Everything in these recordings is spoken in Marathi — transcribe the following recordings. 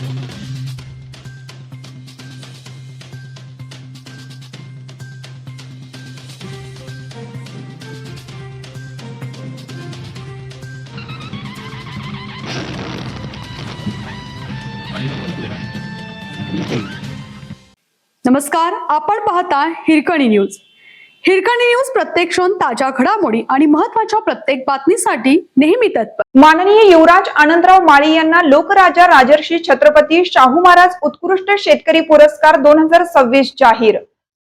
नमस्कार, आपण पाहता हिरकणी न्यूज. हिरकणी न्यूज प्रत्येक क्षण ताज्या घडामोडी आणि महत्त्वाच्या प्रत्येक बातमीसाठी नेहमी तत्पर. माननीय युवराज आनंदराव माळी यांना लोकराजा राजर्षी छत्रपती शाहू महाराज उत्कृष्ट शेतकरी पुरस्कार 2026 जाहीर.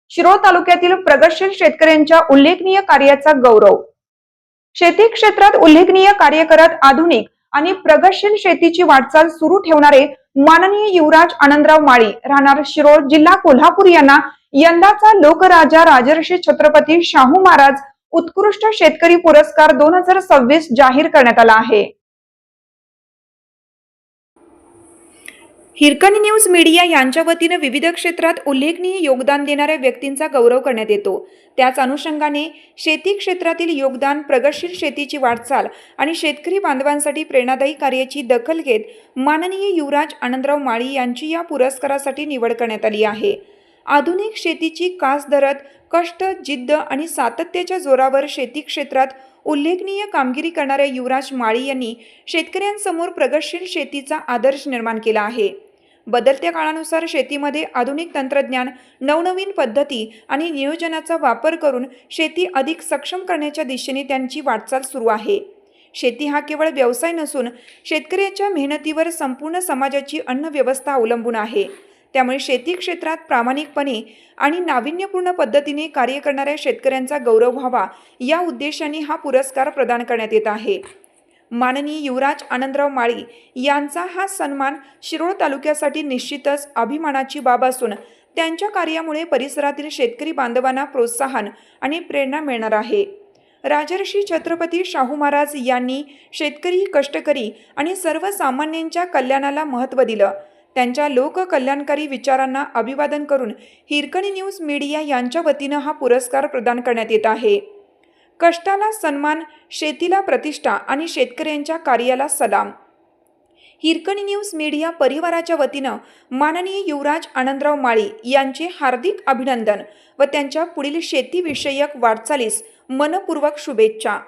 शिरोळ तालुक्यातील प्रगतशील शेतकऱ्यांच्या उल्लेखनीय कार्याचा गौरव. शेती क्षेत्रात उल्लेखनीय कार्य करत आधुनिक आणि प्रगतशील शेतीची वाटचाल सुरू ठेवणारे माननीय युवराज आनंदराव माळी राहणार शिरोळ जिल्हा कोल्हापूर यांना यंदाचा लोकराजा राजर्षी छत्रपती शाहू महाराज उत्कृष्ट शेतकरी पुरस्कार 2026 जाहीर करण्यात आला आहे. हिरकणी न्यूज मीडिया यांच्या वतीने विविध क्षेत्रात उल्लेखनीय योगदान देणाऱ्या व्यक्तींचा गौरव करण्यात येतो. त्याच अनुषंगाने शेती क्षेत्रातील योगदान, प्रगतशील शेतीची वाटचाल आणि शेतकरी बांधवांसाठी प्रेरणादायी कार्याची दखल घेत माननीय युवराज आनंदराव माळी यांची या पुरस्कारासाठी निवड करण्यात आली आहे. आधुनिक शेतीची कास धरत कष्ट, जिद्द आणि सातत्याच्या जोरावर शेती क्षेत्रात उल्लेखनीय कामगिरी करणाऱ्या युवराज माळी यांनी शेतकऱ्यांसमोर प्रगतशील शेतीचा आदर्श निर्माण केला आहे. बदलत्या काळानुसार शेतीमध्ये आधुनिक तंत्रज्ञान, नवनवीन पद्धती आणि नियोजनाचा वापर करून शेती अधिक सक्षम करण्याच्या दिशेने त्यांची वाटचाल सुरू आहे. शेती हा केवळ व्यवसाय नसून शेतकऱ्याच्या मेहनतीवर संपूर्ण समाजाची अन्न व्यवस्था अवलंबून आहे. त्यामुळे शेती क्षेत्रात प्रामाणिकपणे आणि नाविन्यपूर्ण पद्धतीने कार्य करणाऱ्या शेतकऱ्यांचा गौरव व्हावा या उद्देशाने हा पुरस्कार प्रदान करण्यात येत आहे. माननीय युवराज आनंदराव माळी यांचा हा सन्मान शिरोळ तालुक्यासाठी निश्चितच अभिमानाची बाब असून त्यांच्या कार्यामुळे परिसरातील शेतकरी बांधवांना प्रोत्साहन आणि प्रेरणा मिळणार आहे. राजर्षी छत्रपती शाहू महाराज यांनी शेतकरी, कष्टकरी आणि सर्वसामान्यांच्या कल्याणाला महत्त्व दिलं. त्यांच्या लोककल्याणकारी विचारांना अभिवादन करून हिरकणी न्यूज मीडिया यांच्या वतीनं हा पुरस्कार प्रदान करण्यात येत आहे. कष्टाला सन्मान, शेतीला प्रतिष्ठा आणि शेतकऱ्यांच्या कार्याला सलाम. हिरकणी न्यूज मीडिया परिवाराच्या वतीनं माननीय युवराज आनंदराव माळी यांचे हार्दिक अभिनंदन व त्यांच्या पुढील शेतीविषयक वाटचालीस मनपूर्वक शुभेच्छा.